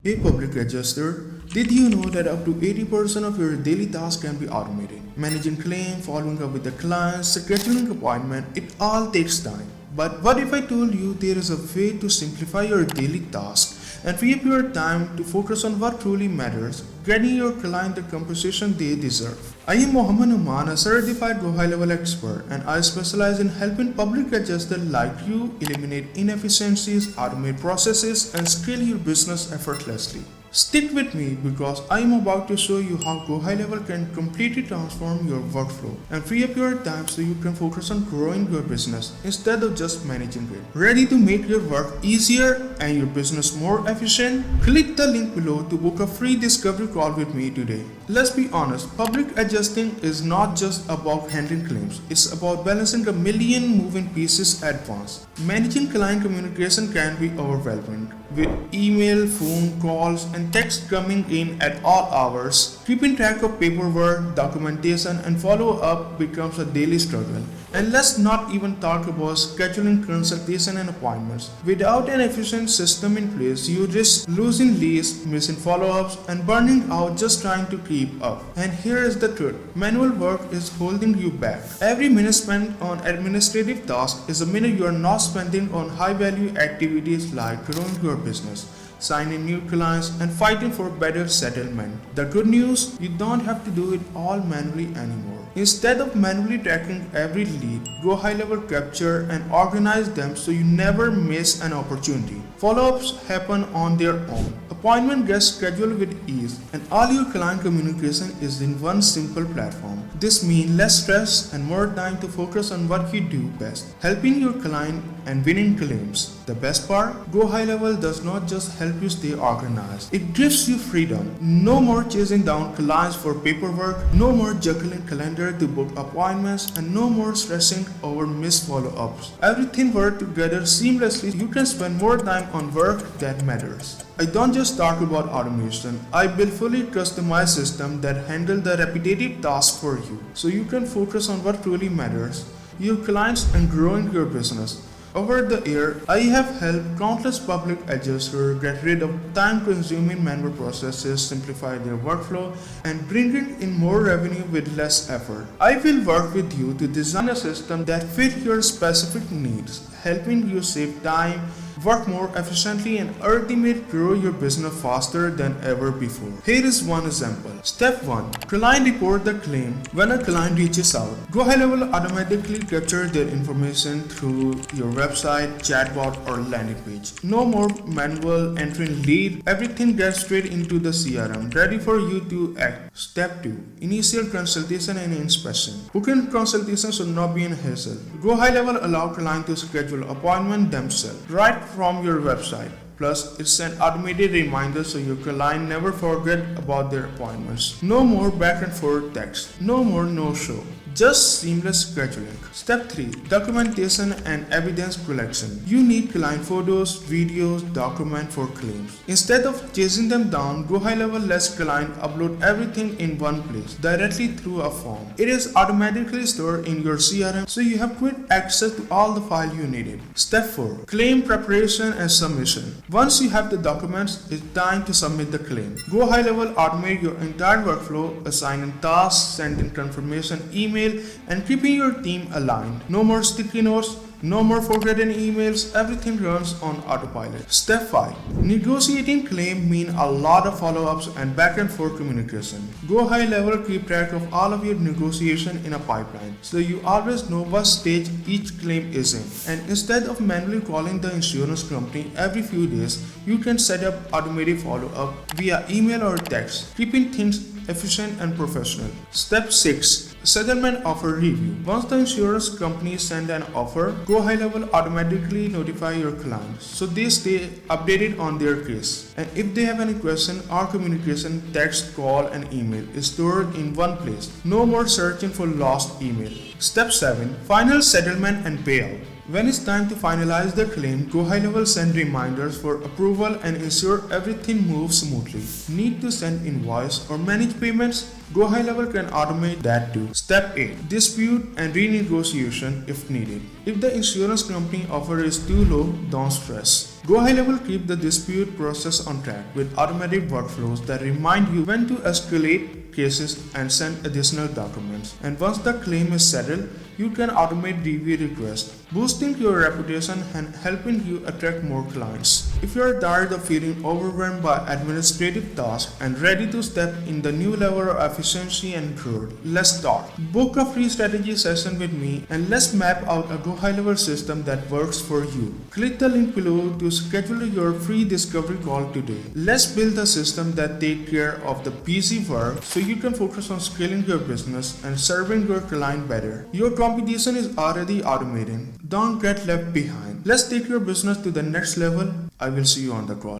Hey public adjuster, did you know that up to 80% of your daily tasks can be automated? Managing claim, following up with the clients, scheduling appointment, it all takes time. But what if I told you there is a way to simplify your daily tasks and free up your time to focus on what truly matters, getting your client the compensation they deserve? I am Nouman, a certified GoHighLevel Expert, and I specialize in helping public adjusters like you eliminate inefficiencies, automate processes, and scale your business effortlessly. Stick with me because I am about to show you how GoHighLevel can completely transform your workflow and free up your time so you can focus on growing your business instead of just managing it. Ready to make your work easier and your business more efficient? Click the link below to book a free discovery call with me today. Let's be honest, public adjusting is not just about handling claims, it's about balancing a million moving pieces at once. Managing client communication can be overwhelming, with email, phone calls, and text coming in at all hours. Keeping track of paperwork, documentation, and follow-up becomes a daily struggle. And let's not even talk about scheduling consultation and appointments. Without an efficient system in place, you risk losing leads, missing follow-ups, and burning out just trying to keep up. And here is the truth. Manual work is holding you back. Every minute spent on administrative tasks is a minute you are not spending on high-value activities like growing your business, signing new clients, and fighting for better settlement. The good news, you don't have to do it all manually anymore. Instead of manually tracking every lead, GoHighLevel capture and organize them so you never miss an opportunity. Follow-ups happen on their own. Appointment gets scheduled with ease, and all your client communication is in one simple platform. This means less stress and more time to focus on what you do best, helping your client and winning claims. The best part? GoHighLevel does not just help you stay organized, it gives you freedom. No more chasing down clients for paperwork, no more juggling calendar to book appointments, and no more stressing over missed follow-ups. Everything works together seamlessly. You can spend more time on work that matters. I don't just talk about automation, I build fully customized systems that handle the repetitive tasks for you, so you can focus on what truly matters, your clients and growing your business. Over the year, I have helped countless public adjusters get rid of time-consuming manual processes, simplify their workflow, and bringing in more revenue with less effort. I will work with you to design a system that fits your specific needs, helping you save time, work more efficiently, and ultimately grow your business faster than ever before. Here is one example. Step 1. Client report the claim. When a client reaches out, GoHighLevel automatically captures their information through your website, chatbot, or landing page. No more manual entering lead. Everything gets straight into the CRM, ready for you to act. Step 2. Initial consultation and inspection. Booking consultation should not be a hassle. GoHighLevel allows clients to schedule appointments themselves right from your website. Plus, it sends automated reminders so your client never forget about their appointments. No more back and forth text. No more no-show. Just seamless scheduling. Step 3. Documentation and evidence collection. You need client photos, videos, documents for claims. Instead of chasing them down, GoHighLevel lets client upload everything in one place, directly through a form. It is automatically stored in your CRM, so you have quick access to all the files you needed. Step 4. Claim preparation and submission. Once you have the documents, it's time to submit the claim. GoHighLevel automate your entire workflow, assigning tasks, sending confirmation email, and keeping your team aligned. No more sticky notes, no more forgotten emails, everything runs on autopilot. Step 5. Negotiating claim means a lot of follow-ups and back and forth communication. GoHighLevel keep track of all of your negotiation in a pipeline, so you always know what stage each claim is in. And instead of manually calling the insurance company every few days, you can set up automated follow-up via email or text, keeping things efficient and professional. Step 6. Settlement offer review. Once the insurance company send an offer, GoHighLevel automatically notify your clients so they stay updated on their case. And if they have any question, our communication, text, call, and email is stored in one place. No more searching for lost email. Step 7. Final settlement and payout. When it's time to finalize the claim, GoHighLevel send reminders for approval and ensure everything moves smoothly. Need to send invoice or manage payments? GoHighLevel can automate that too. Step 8. Dispute and renegotiation if needed. If the insurance company offer is too low, don't stress. GoHighLevel keep the dispute process on track with automatic workflows that remind you when to escalate cases and send additional documents. And once the claim is settled, you can automate review requests, boosting your reputation and helping you attract more clients. If you are tired of feeling overwhelmed by administrative tasks and ready to step in the new level of efficiency and growth, let's talk. Book a free strategy session with me and let's map out a GoHighLevel system that works for you. Click the link below to schedule your free discovery call today. Let's build a system that takes care of the busy work so you can focus on scaling your business and serving your client better. Your competition is already automating. Don't get left behind. Let's take your business to the next level. I will see you on the call.